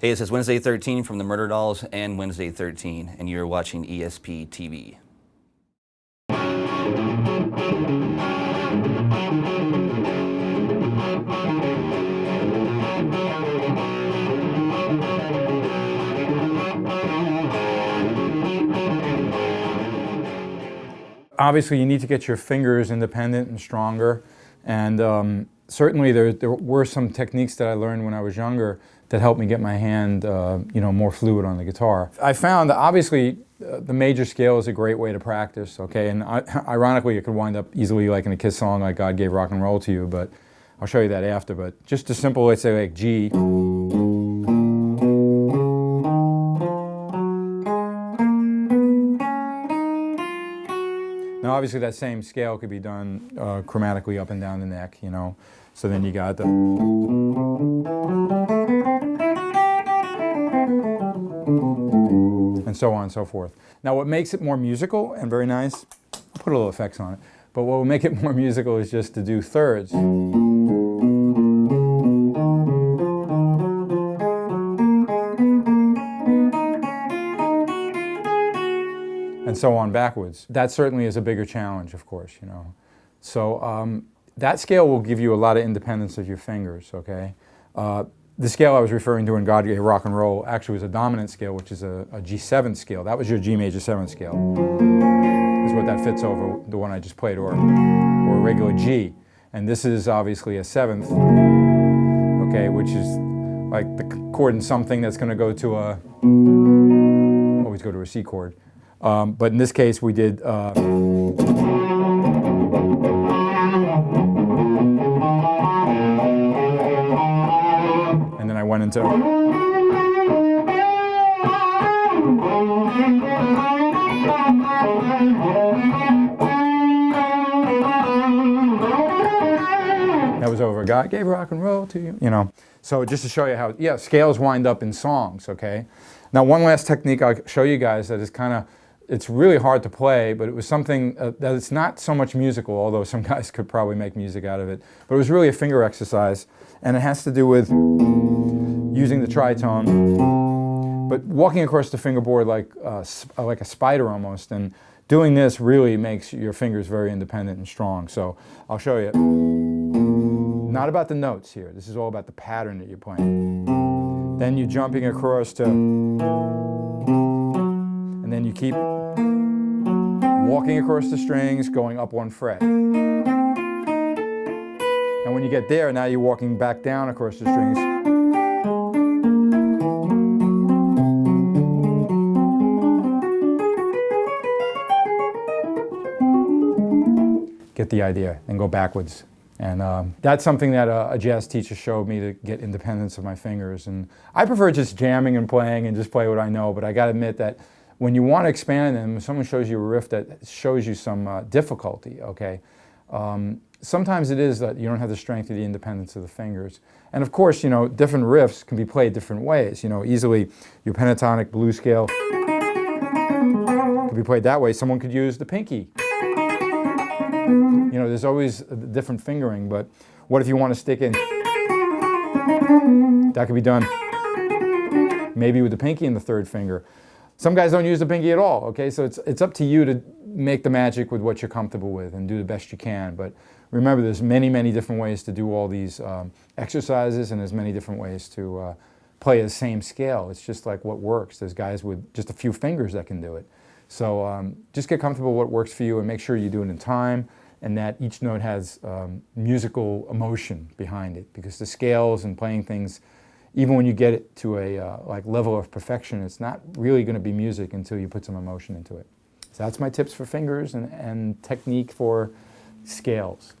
Hey, this is Wednesday 13 from the Murder Dolls and Wednesday 13, and you're watching ESP TV. Obviously, you need to get your fingers independent and stronger, and certainly there were some techniques that I learned when I was younger that helped me get my hand more fluid on the guitar. I found that obviously the major scale is a great way to practice, okay, and ironically it could wind up easily like in a Kiss song like God Gave Rock and Roll to You, but I'll show you that after. But just a simple, let's say like G. Now obviously that same scale could be done chromatically up and down the neck, you know. So then you got the... and so on and so forth. Now what makes it more musical and very nice, I'll put a little effects on it, but what will make it more musical is just to do thirds. And so on backwards. That certainly is a bigger challenge, of course, you know. So that scale will give you a lot of independence of your fingers, okay? The scale I was referring to in God Gave Rock and Roll actually was a dominant scale, which is a G7 scale. That was your G major 7 scale. This is what that fits over the one I just played, or a regular G. And this is obviously a 7th, okay, which is like the chord in something that's going to go to a, always go to a C chord. But in this case we did and then I went into, that was over God Gave Rock and Roll to You, you know. So just to show you how, yeah, scales wind up in songs, okay? Now one last technique I'll show you guys that is kind of, it's really hard to play, but it was something that it's not so much musical, although some guys could probably make music out of it. But it was really a finger exercise, and it has to do with using the tritone, but walking across the fingerboard like a spider almost, and doing this really makes your fingers very independent and strong. So I'll show you. Not about the notes here. This is all about the pattern that you're playing. Then you're jumping across to, and then you keep walking across the strings, going up 1 fret. And when you get there, now you're walking back down across the strings. Get the idea, and go backwards. And that's something that a jazz teacher showed me to get independence of my fingers. And I prefer just jamming and playing and just play what I know, but I gotta admit that when you want to expand them, if someone shows you a riff that shows you some difficulty, okay, sometimes it is that you don't have the strength or the independence of the fingers. And of course, you know, different riffs can be played different ways. You know, easily your pentatonic blues scale can be played that way. Someone could use the pinky. You know, there's always a different fingering, but what if you want to stick in? That could be done maybe with the pinky and the 3rd finger. Some guys don't use the pinky at all, okay? So it's up to you to make the magic with what you're comfortable with and do the best you can. But remember, there's many, many different ways to do all these exercises, and there's many different ways to play the same scale. It's just like what works. There's guys with just a few fingers that can do it. So just get comfortable with what works for you, and make sure you do it in time, and that each note has musical emotion behind it, because the scales and playing things, even when you get it to a level of perfection, it's not really going to be music until you put some emotion into it. So that's my tips for fingers and technique for scales.